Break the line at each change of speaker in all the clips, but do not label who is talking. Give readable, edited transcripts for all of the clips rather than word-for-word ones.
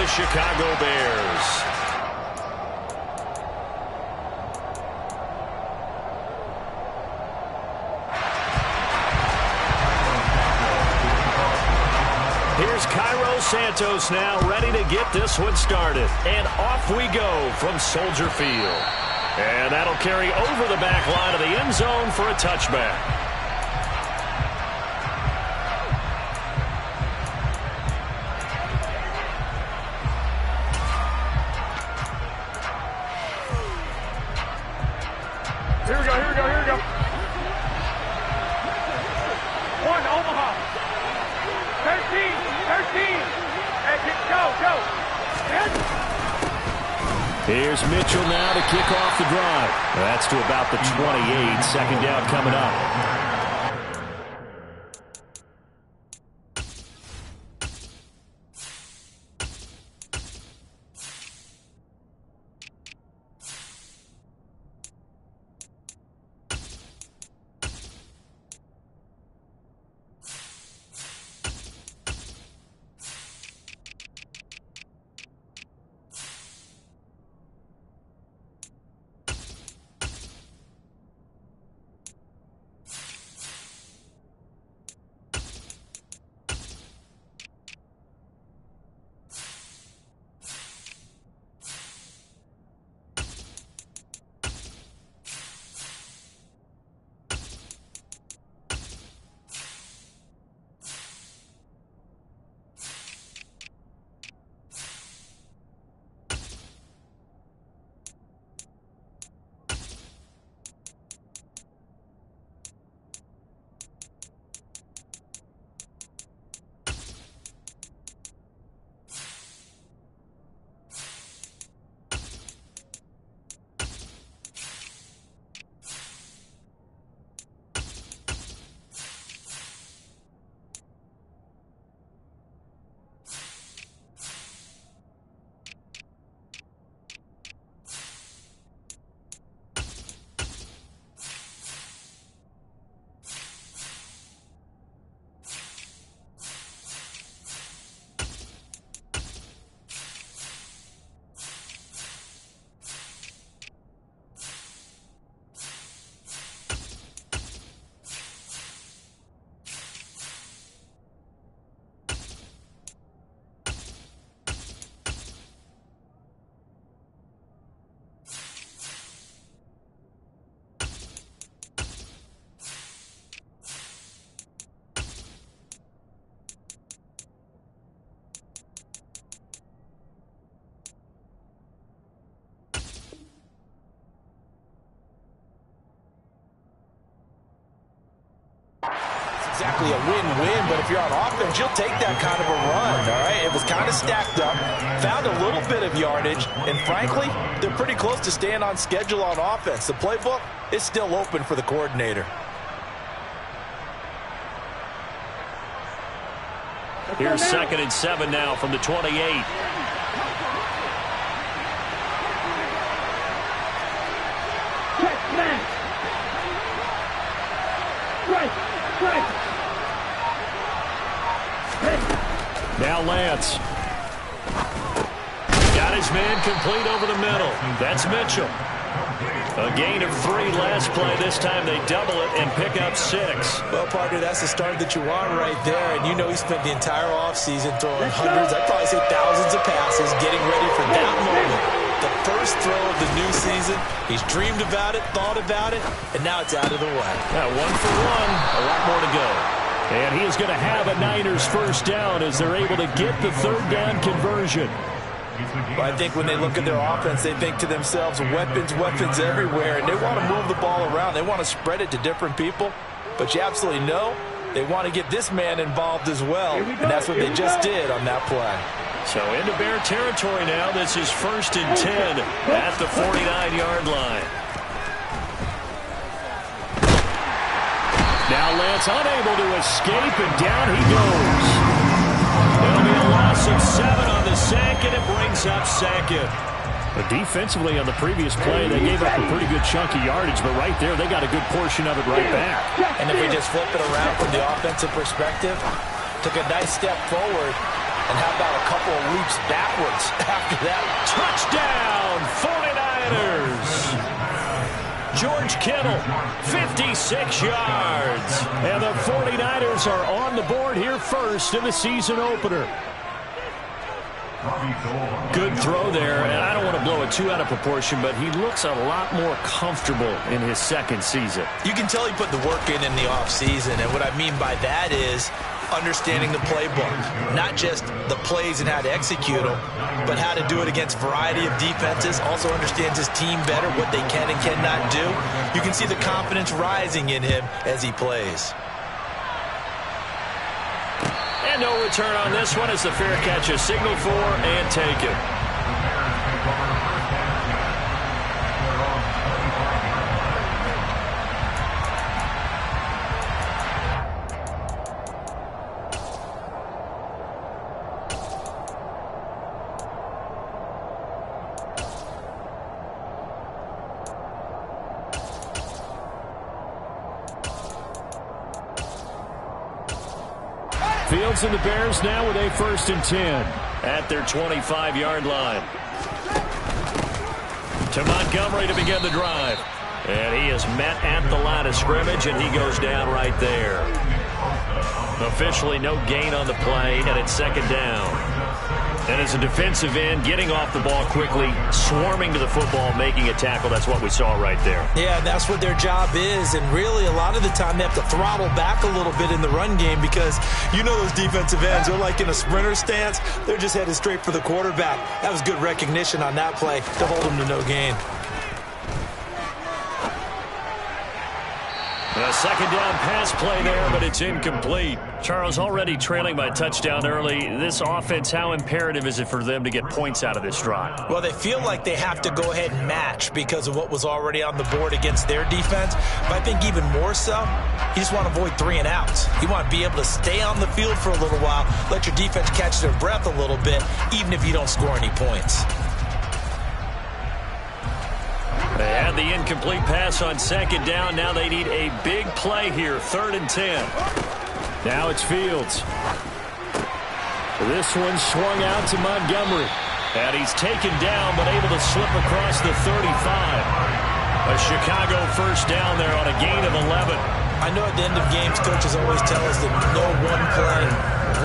the Chicago Bears. Here's Cairo Santos now ready to get this one started. And off we go from Soldier Field. And that'll carry over the back line of the end zone for a touchback.
Here we go. One, Omaha. 13. Go.
Here's Mitchell now to kick off the drive. That's to about the 28. Second down coming up.
Exactly a win-win, but if you're on offense, you'll take that kind of a run, all right? It was kind of stacked up, found a little bit of yardage, and frankly, they're pretty close to staying on schedule on offense. The playbook is still open for the coordinator.
Here's 2nd and 7 now from the 28. Now Lance. Got his man complete over the middle. That's Mitchell. A gain of 3 last play. This time they double it and pick up 6.
Well, partner, that's the start that you want right there. And you know he spent the entire offseason throwing hundreds, I'd probably say thousands of passes, getting ready for that moment. The first throw of the new season. He's dreamed about it, thought about it, and now it's out of the way.
Yeah, 1 for 1. A lot more to go. And he is going to have a Niners first down as they're able to get the 3rd down conversion.
Well, I think when they look at their offense, they think to themselves, weapons everywhere, and they want to move the ball around. They want to spread it to different people, but you absolutely know they want to get this man involved as well, and that's what they just did on that play.
So into Bear territory now. This is 1st and 10 at the 49-yard line. Now Lance unable to escape, and down he goes. There'll be a loss of 7 on the sack, and it brings up 2nd. But defensively on the previous play, they gave up a pretty good chunk of yardage, but right there, they got a good portion of it right back.
And if we just flip it around from the offensive perspective, took a nice step forward, And how about a couple of leaps backwards after that?
Touchdown, 49ers! George Kittle, 56 yards. And the 49ers are on the board here first in the season opener. Good throw there, and I don't want to blow it too out of proportion, but he looks a lot more comfortable in his second season.
You can tell he put the work in the offseason, and what I mean by that is understanding the playbook. Not just the plays and how to execute them, but how to do it against a variety of defenses. Also understands his team better, what they can and cannot do. You can see the confidence rising in him as he plays.
And no return on this one as the fair catch is signaled for and taken. Fields and the Bears now with a 1st and 10 at their 25-yard line. To Montgomery to begin the drive. And he is met at the line of scrimmage, and he goes down right there. Officially no gain on the play, and it's 2nd down. And as a defensive end, getting off the ball quickly, swarming to the football, making a tackle. That's what we saw right there.
Yeah, that's what their job is. And really, a lot of the time, they have to throttle back a little bit in the run game because you know those defensive ends, they're like in a sprinter stance. They're just headed straight for the quarterback. That was good recognition on that play to hold them to no gain.
A 2nd down pass play there, but it's incomplete. Charles, already trailing by touchdown early. This offense, how imperative is it for them to get points out of this drive?
Well, they feel like they have to go ahead and match because of what was already on the board against their defense. But I think even more so, you just want to avoid 3 and outs. You want to be able to stay on the field for a little while, let your defense catch their breath a little bit, even if you don't score any points.
They had the incomplete pass on 2nd down. Now they need a big play here, 3rd and 10. Now it's Fields. This one swung out to Montgomery. And he's taken down, but able to slip across the 35. A Chicago 1st down there on a gain of 11.
I know at the end of games, coaches always tell us that no one play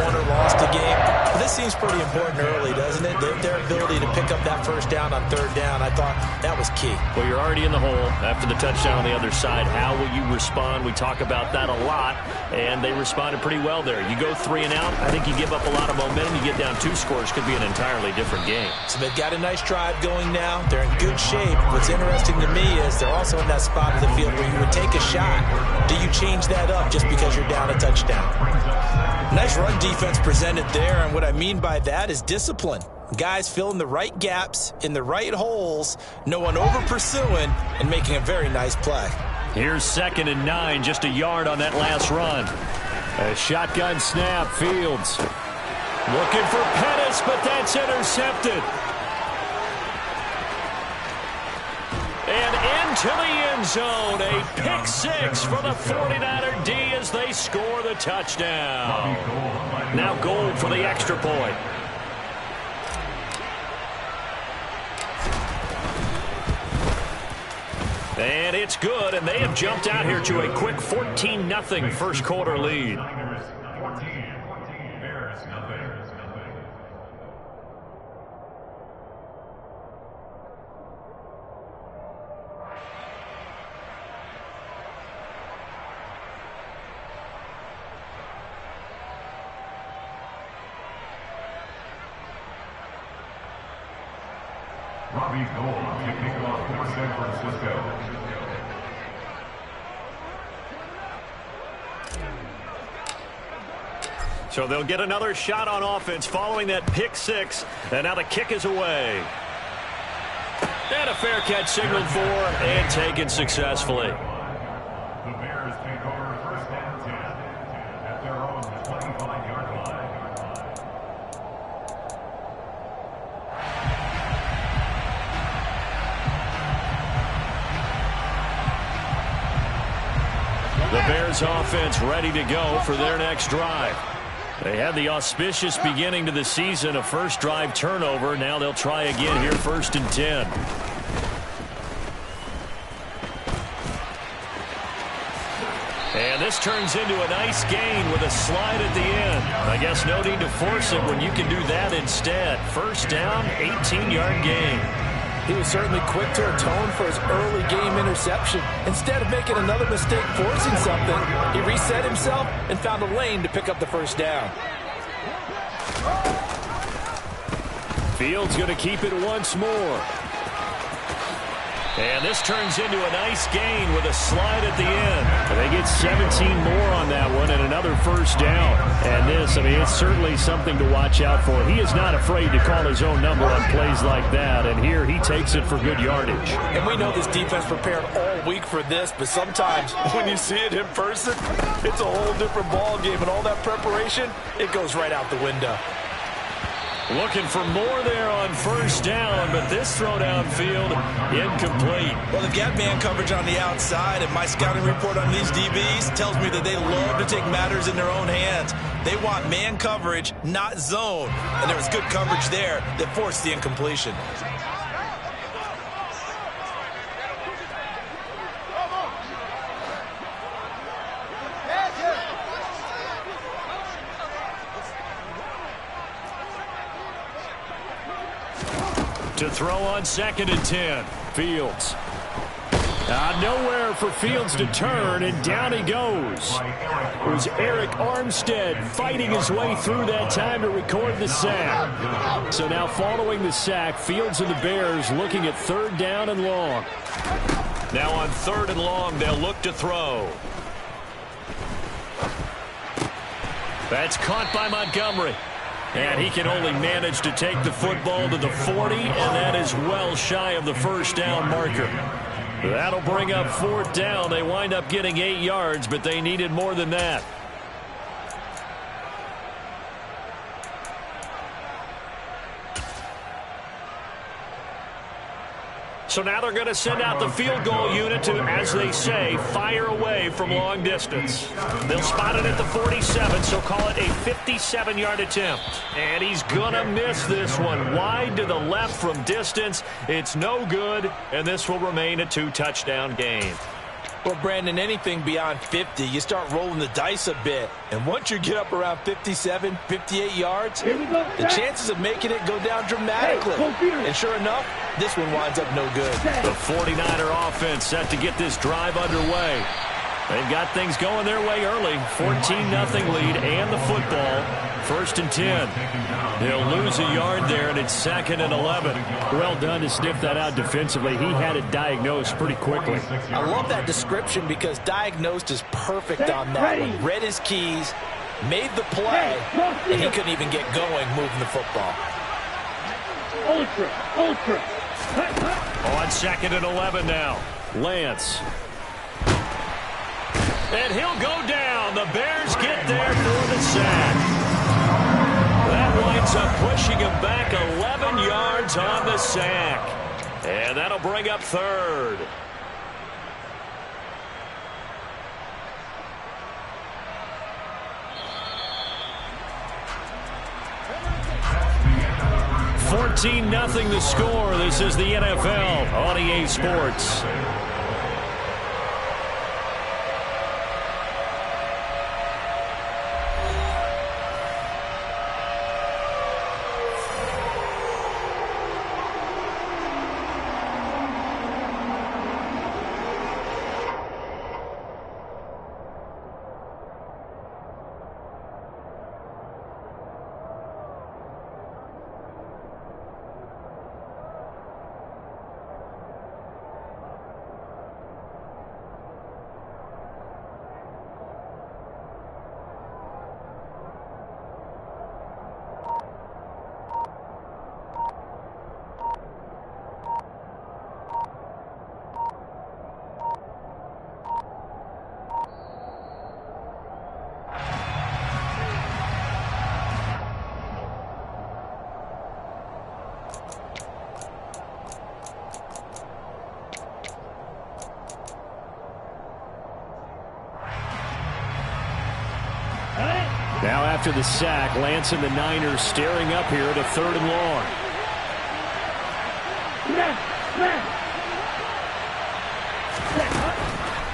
won or lost a game. But this seems pretty important early, doesn't it? Their ability to pick up that 1st down on 3rd down, I thought that was key.
Well, you're already in the hole after the touchdown on the other side. How will you respond? We talk about that a lot, and they responded pretty well there. You go 3 and out, I think you give up a lot of momentum. You get down 2 scores, could be an entirely different game.
So they've got a nice drive going now. They're in good shape. What's interesting to me is they're also in that spot of the field where you would take a shot. Do you change that up just because you're down a touchdown? Nice run defense presented there, and what I mean by that is discipline. Guys filling the right gaps in the right holes, no one over-pursuing, and making a very nice play.
Here's 2nd and 9, just a yard on that last run. A shotgun snap, Fields. Looking for Pettis, but that's intercepted. And into the end zone, a pick 6 for the 49er D as they score the touchdown. Now goal for the extra point. And it's good, and they have jumped out here to a quick 14-0 first quarter lead.
Robbie's goal to kick off for San Francisco.
So they'll get another shot on offense following that pick 6, and now the kick is away. And a fair catch signaled for and taken successfully.
The Bears take over 1st and 10 at their own 25-yard line.
The Bears offense ready to go for their next drive. They had the auspicious beginning to the season, a first drive turnover. Now they'll try again here, 1st and 10. And this turns into a nice gain with a slide at the end. I guess no need to force it when you can do that instead. 1st down, 18-yard gain.
He was certainly quick to atone for his early game interception. Instead of making another mistake forcing something, he reset himself and found a lane to pick up the 1st down.
Fields going to keep it once more. And this turns into a nice gain with a slide at the end. And they get 17 more on that one and another 1st down. And this, I mean, it's certainly something to watch out for. He is not afraid to call his own number on plays like that. And here he takes it for good yardage.
And we know this defense prepared all week for this, but sometimes when you see it in person, it's a whole different ball game. And all that preparation, it goes right out the window.
Looking for more there on 1st down, but this throw downfield incomplete.
Well, the gap man coverage on the outside, and my scouting report on these DBs tells me that they love to take matters in their own hands. They want man coverage, not zone. And there was good coverage there that forced the incompletion.
To throw on 2nd and 10. Fields. Nowhere for Fields to turn, and down he goes. It was Eric Armstead fighting his way through that time to record the sack. So now following the sack, Fields and the Bears looking at 3rd down and long. Now on 3rd and long, they'll look to throw. That's caught by Montgomery. And he can only manage to take the football to the 40, and that is well shy of the 1st down marker. That'll bring up 4th down. They wind up getting 8 yards, but they needed more than that. So now they're going to send out the field goal unit to, as they say, fire away from long distance. They'll spot it at the 47, so call it a 57-yard attempt. And he's going to miss this one. Wide to the left from distance. It's no good, and this will remain a 2-touchdown game.
Well, Brandon, anything beyond 50, you start rolling the dice a bit. And once you get up around 57, 58 yards, the chances of making it go down dramatically. And sure enough, this one winds up no good.
The 49er offense set to get this drive underway. They've got things going their way early. 14-0 lead and the football. 1st and 10. They'll lose a yard there, and it's 2nd and 11.
Well done to sniff that out defensively. He had it diagnosed pretty quickly.
I love that description because diagnosed is perfect on that one. Read his keys, made the play, and he couldn't even get going moving the football.
Ultra.
On 2nd and 11 now. Lance. And he'll go down. The Bears get there for the sack. That winds up pushing him back 11 yards on the sack. And that'll bring up 3rd. $14-0 the score. This is the NFL on EA Sports. after the sack. Lance and the Niners staring up here at a 3rd and long.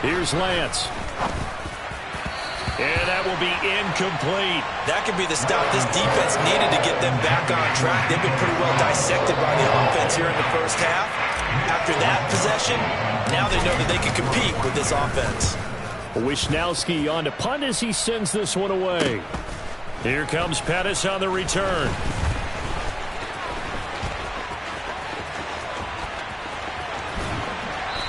Here's Lance. And that will be incomplete.
That could be the stop this defense needed to get them back on track. They've been pretty well dissected by the offense here in the first half. After that possession, now they know that they can compete with this offense.
Wisnowski on to punt as he sends this one away. Here comes Pettis on the return.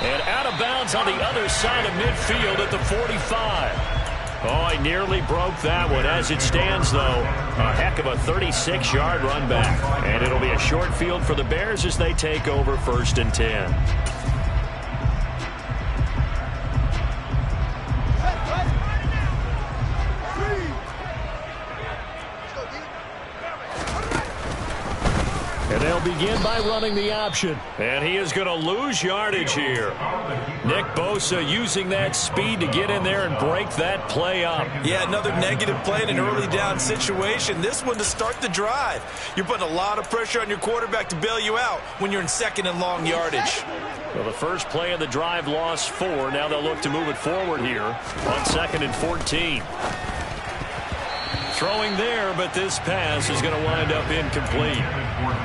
And out of bounds on the other side of midfield at the 45. Oh, he nearly broke that one. As it stands, though, a heck of a 36-yard run back. And it'll be a short field for the Bears as they take over 1st and 10. And they'll begin by running the option. And he is going to lose yardage here. Nick Bosa using that speed to get in there and break that play up.
Yeah, another negative play in an early down situation. This one to start the drive. You're putting a lot of pressure on your quarterback to bail you out when you're in 2nd and long yardage.
Well, the first play of the drive lost 4. Now they'll look to move it forward here on 2nd and 14. Throwing there, but this pass is going to wind up incomplete.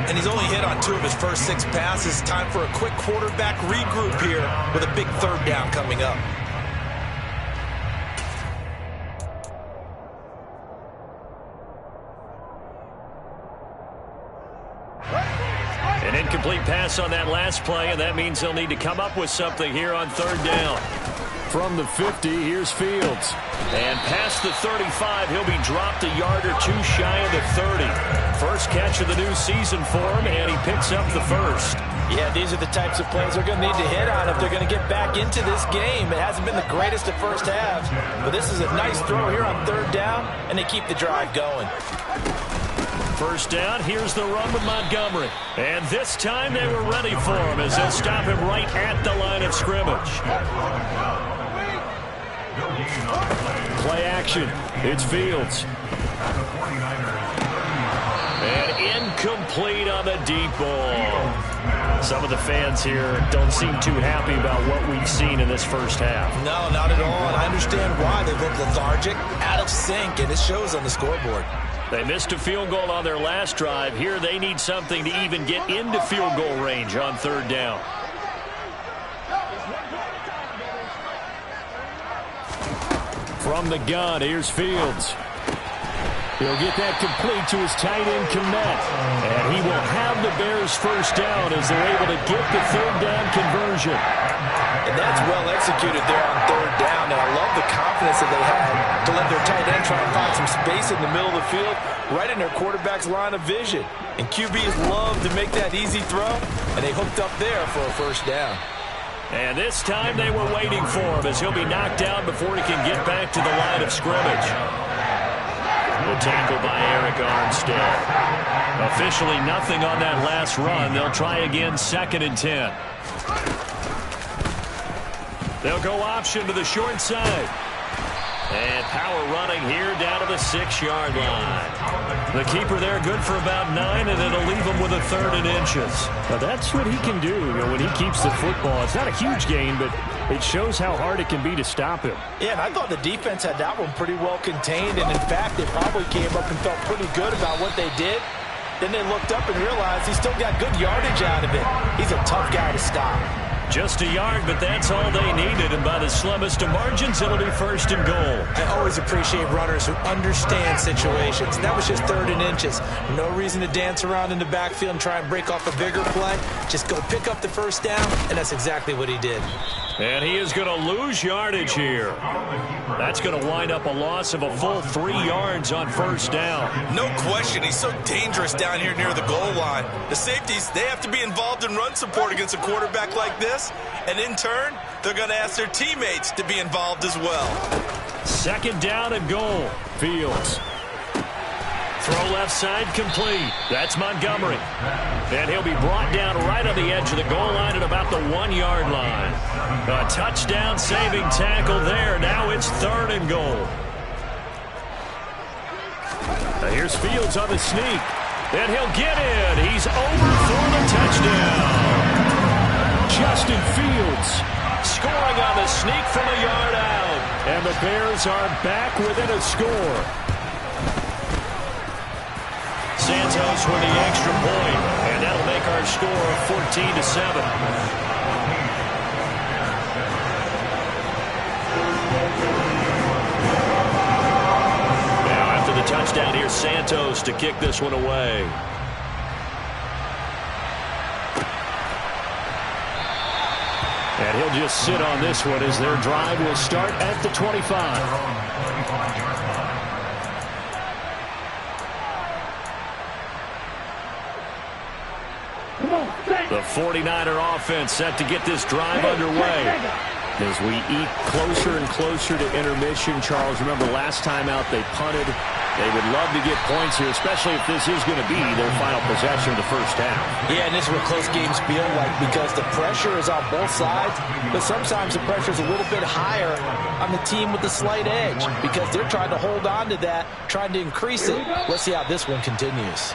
And he's only hit on 2 of his first 6 passes. Time for a quick quarterback regroup here with a big 3rd down coming up.
An incomplete pass on that last play, and that means they'll need to come up with something here on 3rd down. From the 50, here's Fields. And past the 35, he'll be dropped a yard or 2 shy of the 30. First catch of the new season for him, and he picks up the first.
Yeah, these are the types of plays they're going to need to hit on if they're going to get back into this game. It hasn't been the greatest of first halves, but this is a nice throw here on 3rd down, and they keep the drive going.
First down, here's the run with Montgomery. And this time they were ready for him as they'll stop him right at the line of scrimmage. Play action. It's Fields. And incomplete on the deep ball. Some of the fans here don't seem too happy about what we've seen in this first half.
No, not at all. And I understand why. They look lethargic, out of sync, and it shows on the scoreboard.
They missed a field goal on their last drive. Here they need something to even get into field goal range on 3rd down. From the gun, here's Fields. He'll get that complete to his tight end, Kmet. And he will have the Bears first down as they're able to get the 3rd down conversion.
And that's well executed there on 3rd down. And I love the confidence that they had to let their tight end try and find some space in the middle of the field, right in their quarterback's line of vision. And QBs love to make that easy throw, and they hooked up there for a first down.
And this time they were waiting for him as he'll be knocked down before he can get back to the line of scrimmage. The tackle by Eric Armstead. Officially nothing on that last run. They'll try again 2nd and 10. They'll go option to the short side. And power running here down to the 6-yard line. The keeper there good for about 9, and it'll leave him with a 3rd and inches. Now that's what he can do, when he keeps the football. It's not a huge gain, but it shows how hard it can be to stop him.
Yeah, and I thought the defense had that one pretty well contained, and in fact, they probably came up and felt pretty good about what they did. Then they looked up and realized he still got good yardage out of it. He's a tough guy to stop.
Just a yard, but that's all they needed. And by the slimmest of margins, it'll be 1st and goal.
I always appreciate runners who understand situations. That was just 3rd and inches. No reason to dance around in the backfield and try and break off a bigger play. Just go pick up the first down, and that's exactly what he did.
And he is going to lose yardage here. That's going to wind up a loss of a full 3 yards on 1st down.
No question. He's so dangerous down here near the goal line. The safeties, they have to be involved in run support against a quarterback like this. And in turn, they're going to ask their teammates to be involved as well.
2nd down and goal. Fields. Throw left side complete. That's Montgomery. And he'll be brought down right on the edge of the goal line at about the 1-yard line. A touchdown saving tackle there. Now it's 3rd and goal. Here's Fields on the sneak. And he'll get in. He's over for the touchdown. Justin Fields scoring on the sneak from a yard out. And the Bears are back within a score. Santos with the extra point, and that'll make our score 14-7. Now after the touchdown, here's Santos to kick this one away. And he'll just sit on this one as their drive will start at the 25. The 49er offense set to get this drive underway. As we eat closer and closer to intermission, Charles, remember last time out they punted. They would love to get points here, especially if this is going to be their final possession of the first half.
Yeah, and this is what close games feel like because the pressure is on both sides, but sometimes the pressure is a little bit higher on the team with the slight edge because they're trying to hold on to that, trying to increase it. Let's see how this one continues.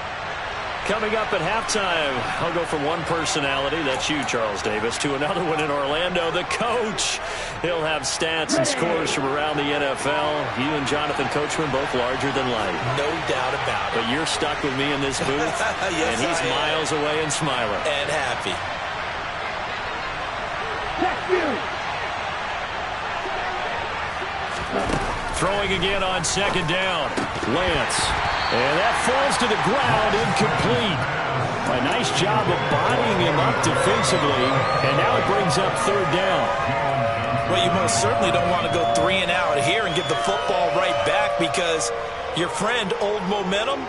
Coming up at halftime, I'll go from one personality, that's you, Charles Davis, to another one in Orlando, the coach. He'll have stats and scores from around the NFL. You and Jonathan Coachman both larger than life.
No doubt about it.
But you're stuck with me in this booth,
yes,
and he's miles away and smiling.
And happy.
Throwing again on second down. Lance. And that falls to the ground, incomplete. A nice job of bodying him up defensively, and now it brings up third down.
Well, you most certainly don't want to go 3 and out here and give the football right back because your friend, Old Momentum,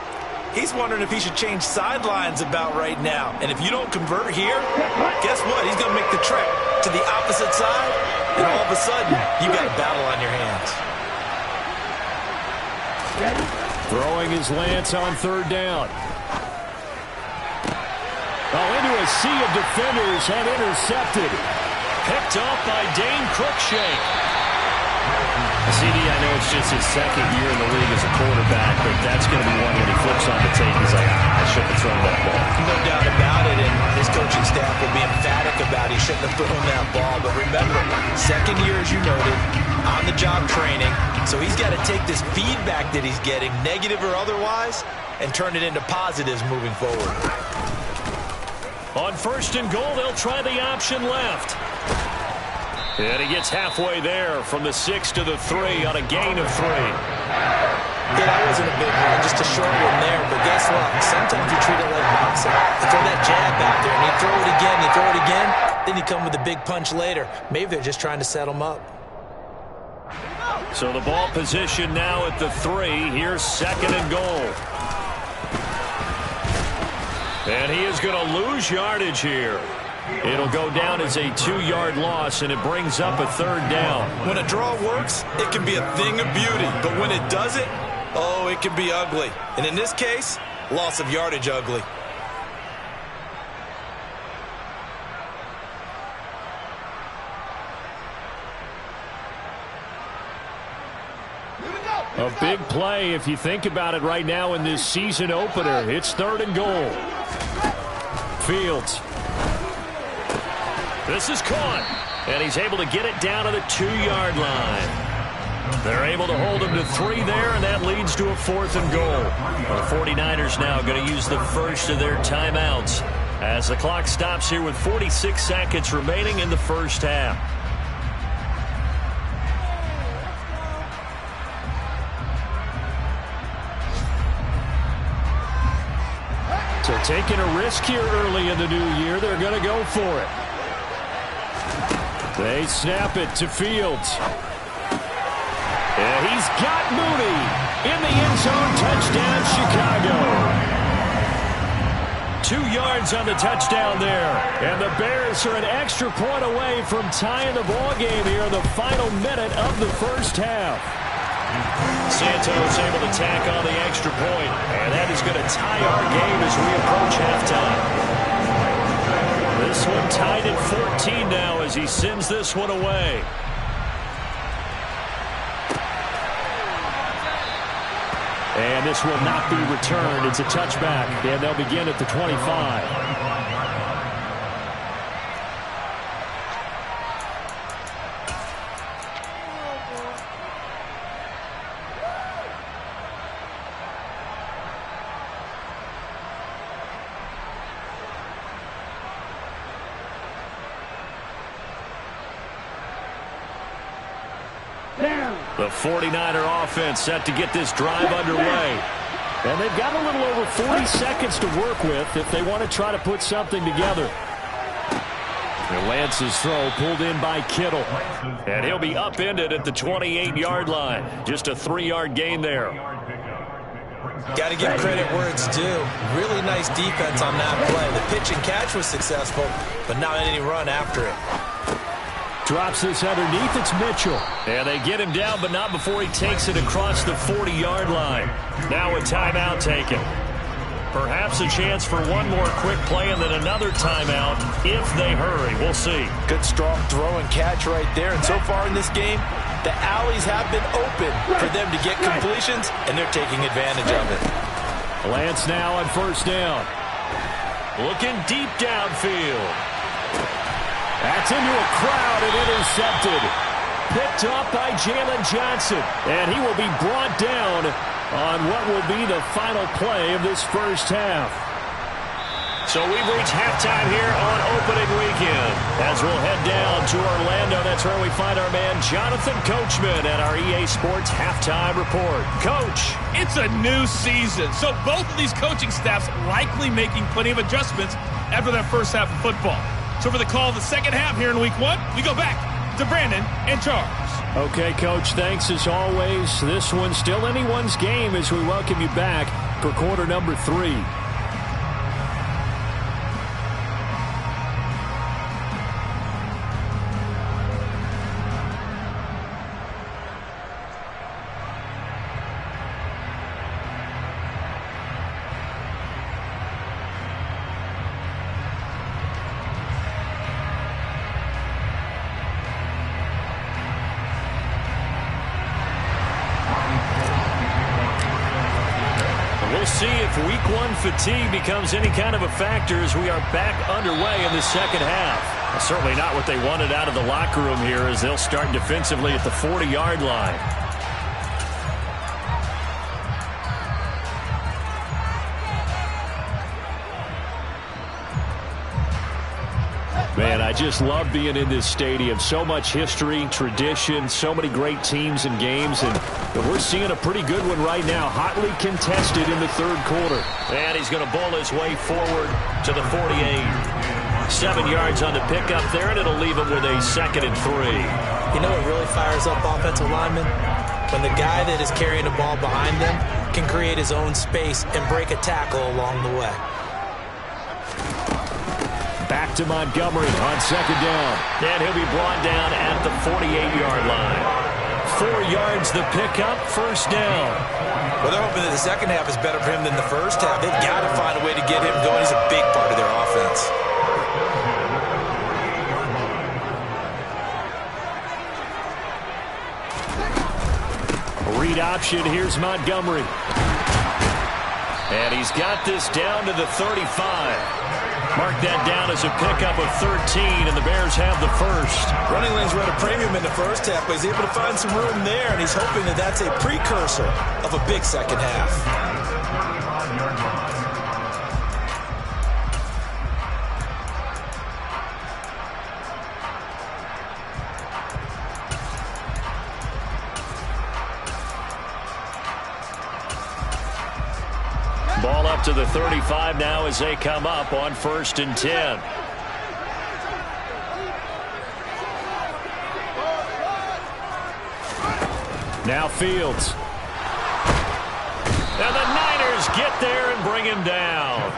he's wondering if he should change sidelines about right now. And if you don't convert here, guess what? He's going to make the trek to the opposite side, and all of a sudden, you got a battle on your hands.
Throwing his Lance on third down. Oh, into a sea of defenders and intercepted. Picked off by Dane Cruikshank. CD, I know it's just his second year in the league as a quarterback, but that's going to be one when he flips on the tape. He's like, I shouldn't have thrown that ball.
No doubt about it, and his coaching staff will be emphatic about he shouldn't have thrown that ball. But remember, second year, as you noted, on-the-job training, so he's got to take this feedback that he's getting, negative or otherwise, and turn it into positives moving forward.
On first and goal, they'll try the option left. And he gets halfway there from the 6 to the 3 on a gain of 3.
Yeah, that wasn't a big one, just a short one there. But guess what? Sometimes you treat it like boxing. You throw that jab out there, and you throw it again, you throw it again, then you come with a big punch later. Maybe they're just trying to set them up.
So the ball position now at the 3. Here's second and goal. And he is going to lose yardage here. It'll go down as a 2-yard loss, and it brings up a third down.
When a draw works, it can be a thing of beauty. But when it doesn't, oh, it can be ugly. And in this case, loss of yardage ugly.
A big play if you think about it right now in this season opener. It's third and goal. Fields. This is caught, and he's able to get it down to the 2-yard line. They're able to hold him to 3 there, and that leads to a 4th and goal. The 49ers now going to use the first of their timeouts as the clock stops here with 46 seconds remaining in the first half. So taking a risk here early in the new year, they're going to go for it. They snap it to Fields. And he's got Mooney in the end zone. Touchdown, Chicago. 2 yards on the touchdown there. And the Bears are an extra point away from tying the ball game here in the final minute of the first half. Santos able to tack on the extra point, and that is going to tie our game as we approach halftime. This one tied at 14 now as he sends this one away. And this will not be returned. It's a touchback, and they'll begin at the 25. The 49er offense set to get this drive underway. And they've got a little over 40 seconds to work with if they want to try to put something together. And Lance's throw pulled in by Kittle. And he'll be upended at the 28-yard line. Just a 3-yard gain there.
Got to give credit where it's due. Really nice defense on that play. The pitch and catch was successful, but not any run after it.
Drops this underneath. It's Mitchell. And they get him down, but not before he takes it across the 40-yard line. Now a timeout taken. Perhaps a chance for one more quick play and then another timeout if they hurry. We'll see.
Good strong throw and catch right there. And so far in this game, the alleys have been open for them to get completions, and they're taking advantage of it.
Lance now on first down. Looking deep downfield. That's into a crowd and intercepted. Picked up by Jalen Johnson. And he will be brought down on what will be the final play of this first half. So we've reached halftime here on opening weekend. As we'll head down to Orlando, that's where we find our man Jonathan Coachman at our EA Sports Halftime Report. Coach.
It's a new season, so both of these coaching staffs likely making plenty of adjustments after that first half of football. So for the call of the second half here in week one, we go back to Brandon and Charles.
Okay, Coach, thanks as always. This one's still anyone's game as we welcome you back for quarter number 3. We'll see if week one fatigue becomes any kind of a factor as we are back underway in the second half. Certainly not what they wanted out of the locker room here as they'll start defensively at the 40-yard line. Man, I just love being in this stadium. So much history, tradition, so many great teams and games, and we're seeing a pretty good one right now. Hotly contested in the third quarter. And he's going to bowl his way forward to the 48. 7 yards on the pickup there, and it'll leave him with a 2nd and 3.
You know what really fires up offensive linemen? When the guy that is carrying the ball behind them can create his own space and break a tackle along the way.
Back to Montgomery on 2nd down. And he'll be brought down at the 48-yard line. 4 yards the pickup, first down.
Well, they're hoping that the second half is better for him than the first half. They've got to find a way to get him going. He's a big part of their offense.
Read option, here's Montgomery. And he's got this down to the 35. Mark that down as a pickup of 13, and the Bears have the first.
Running lanes were at a premium in the first half, but he's able to find some room there, and he's hoping that that's a precursor of a big second half.
Ball up to the 35 now as they come up on 1st and 10. Now Fields. And the Niners get there and bring him down.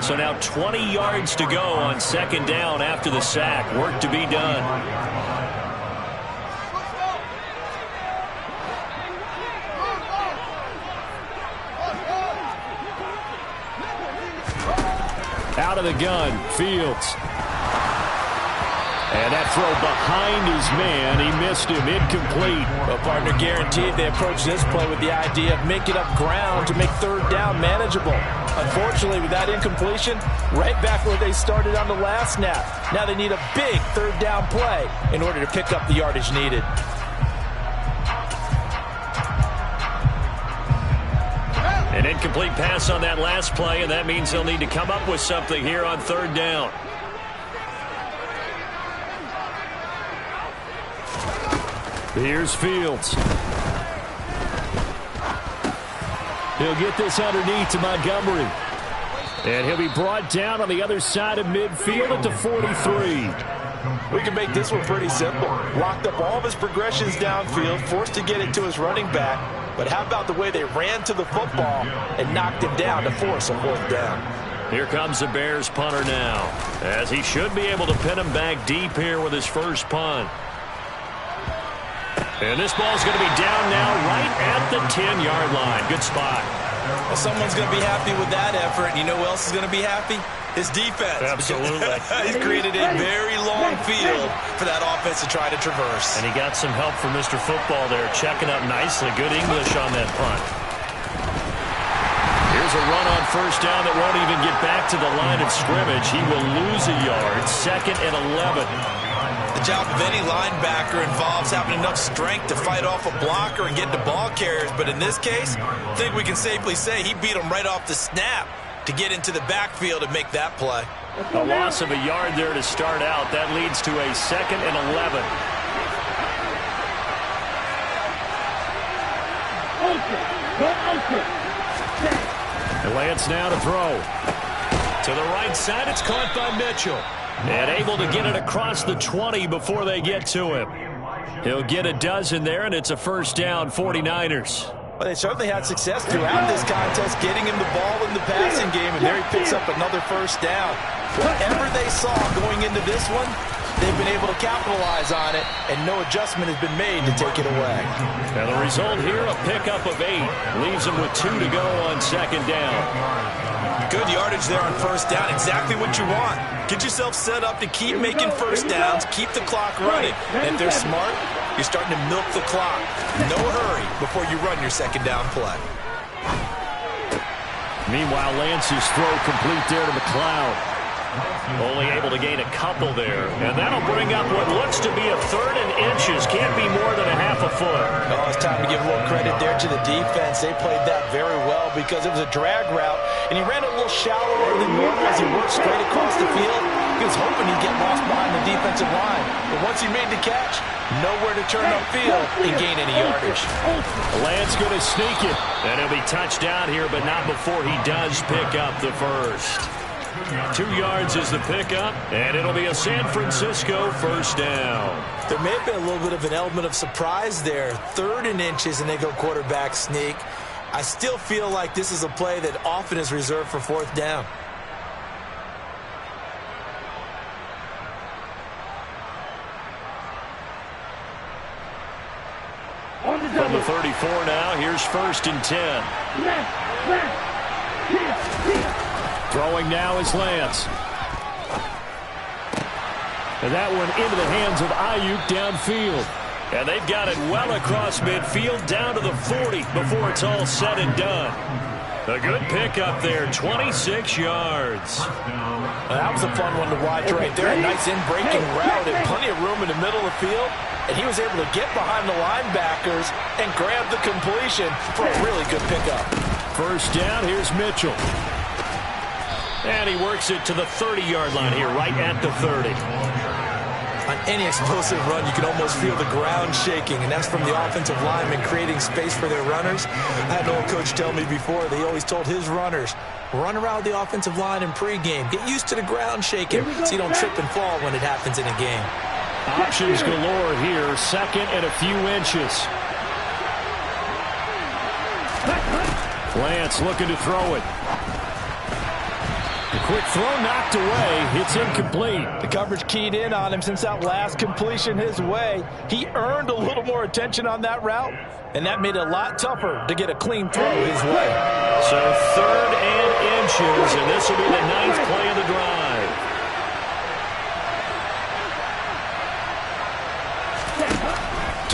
So now 20 yards to go on 2nd down after the sack. Work to be done. Out of the gun, Fields. And that throw behind his man, he missed him, incomplete.
Well, partner, guaranteed they approach this play with the idea of making up ground to make third down manageable. Unfortunately, with that incompletion, right back where they started on the last snap. Now they need a big third down play in order to pick up the yardage needed.
An incomplete pass on that last play, and that means they'll need to come up with something here on third down. Here's Fields. He'll get this underneath to Montgomery. And he'll be brought down on the other side of midfield at the 43.
We can make this one pretty simple. Locked up all of his progressions downfield, forced to get it to his running back. But how about the way they ran to the football and knocked him down to force a fourth down?
Here comes the Bears punter now, as he should be able to pin him back deep here with his first punt. And this ball's going to be down now right at the 10-yard line. Good spot.
Well, someone's going to be happy with that effort. And you know who else is going to be happy? His defense.
Absolutely.
He's created a very long field for that offense to try to traverse.
And he got some help from Mr. Football there, checking up nicely. Good English on that punt. Here's a run on first down that won't even get back to the line of scrimmage. He will lose a yard. 2nd and 11.
The job of any linebacker involves having enough strength to fight off a blocker and get to ball carriers. But in this case, I think we can safely say he beat him right off the snap to get into the backfield and make that play.
A loss of a yard there to start out. That leads to a 2nd and 11. And Lance now to throw. To the right side, it's caught by Mitchell. And able to get it across the 20 before they get to him. He'll get a dozen there, and it's a first down, 49ers.
Well, they certainly had success throughout this contest, getting him the ball in the passing game, and there he picks up another first down. Whatever they saw going into this one, they've been able to capitalize on it, and no adjustment has been made to take it away.
And the result here, a pickup of 8. Leaves them with 2 to go on 2nd down.
Good yardage there on first down. Exactly what you want. Get yourself set up to keep making first downs, keep the clock running. And if they're smart, you're starting to milk the clock. No hurry before you run your second down play.
Meanwhile, Lance's throw complete there to McFly. Only able to gain a couple there. And that'll bring up what looks to be a 3rd and inches. Can't be more than a half a foot.
Oh, it's time to give a little credit there to the defense. They played that very well because it was a drag route, and he ran a little shallower than normal as he worked straight across the field. He was hoping he'd get lost behind the defensive line. But once he made the catch, nowhere to turn upfield and gain any yardage.
Lance going to sneak it. And he'll be touched down here, but not before he does pick up the first. 2 yards is the pickup, and it'll be a San Francisco first down.
There may have been a little bit of an element of surprise there. 3rd and inches, and they go quarterback sneak. I still feel like this is a play that often is reserved for 4th down.
From the 34 now, here's 1st and 10. Throwing now is Lance. And that one into the hands of Ayuk downfield. And they've got it well across midfield down to the 40 before it's all said and done. A good pickup there, 26 yards.
Well, that was a fun one to watch right there. A nice in-breaking route and plenty of room in the middle of the field. And he was able to get behind the linebackers and grab the completion for a really good pickup.
First down, here's Mitchell. And he works it to the 30-yard line here, right at the 30.
On any explosive run, you can almost feel the ground shaking, and that's from the offensive linemen creating space for their runners. I had an old coach tell me before, they always told his runners, run around the offensive line in pregame. Get used to the ground shaking so you don't trip and fall when it happens in a game.
Options galore here, 2nd and a few inches. Lance looking to throw it. The quick throw knocked away. It's incomplete.
The coverage keyed in on him since that last completion his way. He earned a little more attention on that route, and that made it a lot tougher to get a clean throw his way.
So 3rd and inches, and this will be the 9th play of the drive.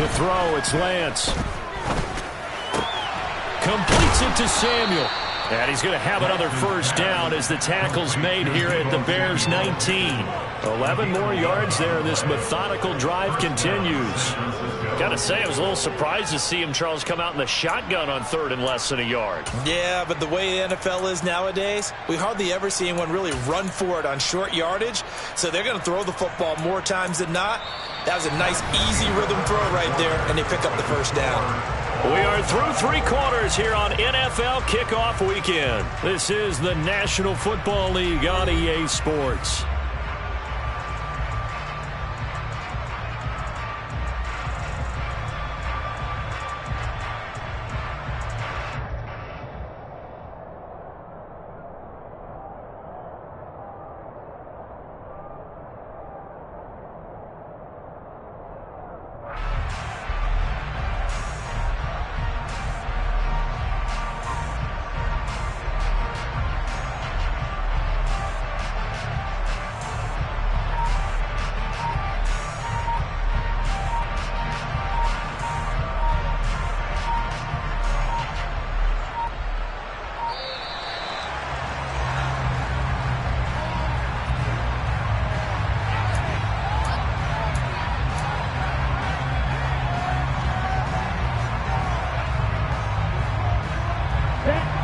to throw. It's Lance. Completes it to Samuel. And he's going to have another first down as the tackle's made here at the Bears 19. 11 more yards there. This methodical drive continues. Got to say, I was a little surprised to see him, Charles, come out in the shotgun on third and less than a yard.
Yeah, but the way the NFL is nowadays, we hardly ever see anyone really run for it on short yardage. So they're going to throw the football more times than not. That was a nice, easy rhythm throw right there, and they pick up the first down.
We are through three quarters here on NFL Kickoff Weekend. This is the National Football League on EA Sports.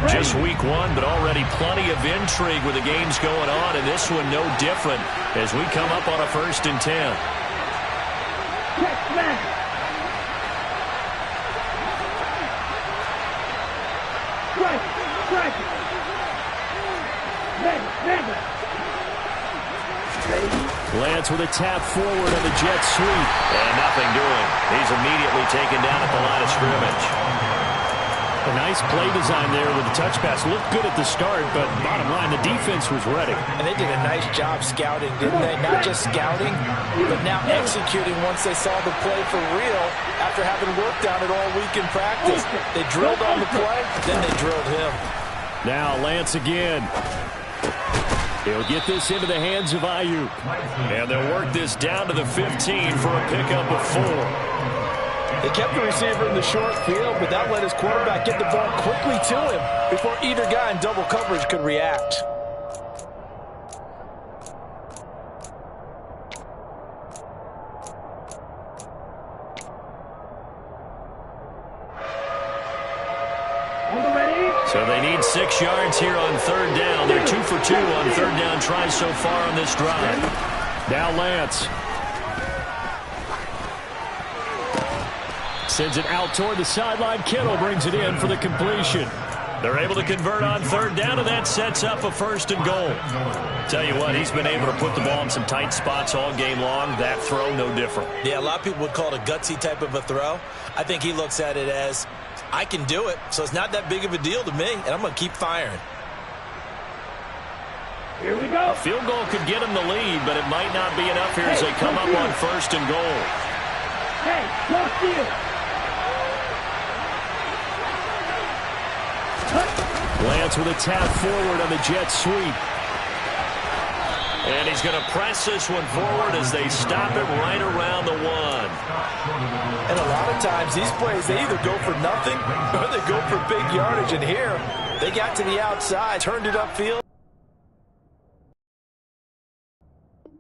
Just week one, but already plenty of intrigue with the games going on, and this one no different as we come up on a 1st and 10. Lance with a tap forward on the jet sweep. And nothing doing. He's immediately taken down at the line of scrimmage. A nice play design there with the touch pass. Looked good at the start, but bottom line, the defense was ready.
And they did a nice job scouting, didn't they? Not just scouting, but now executing once they saw the play for real after having worked on it all week in practice. They drilled on the play, then they drilled him. Now Lance again.
He'll get this into the hands of Ayuk. And they'll work this down to the 15 for a pickup of 4.
They kept the receiver in the short field, but that let his quarterback get the ball quickly to him before either guy in double coverage could react.
So they need 6 yards here on 3rd down. They're 2 for 2 on 3rd down tries so far on this drive. Now Lance. Sends it out toward the sideline. Kittle brings it in for the completion. They're able to convert on 3rd down, and that sets up a 1st and goal. Tell you what, he's been able to put the ball in some tight spots all game long. That throw, no different.
Yeah, a lot of people would call it a gutsy type of a throw. I think he looks at it as, I can do it, so it's not that big of a deal to me, and I'm going to keep firing.
Here we go. A field goal could get him the lead, but it might not be enough here as they come up on 1st and goal.
Hey, talk to you.
Lance with a tap forward on the jet sweep. And he's going to press this one forward as they stop it right around the 1.
And a lot of times these plays, they either go for nothing or they go for big yardage. And here, they got to the outside, turned it upfield.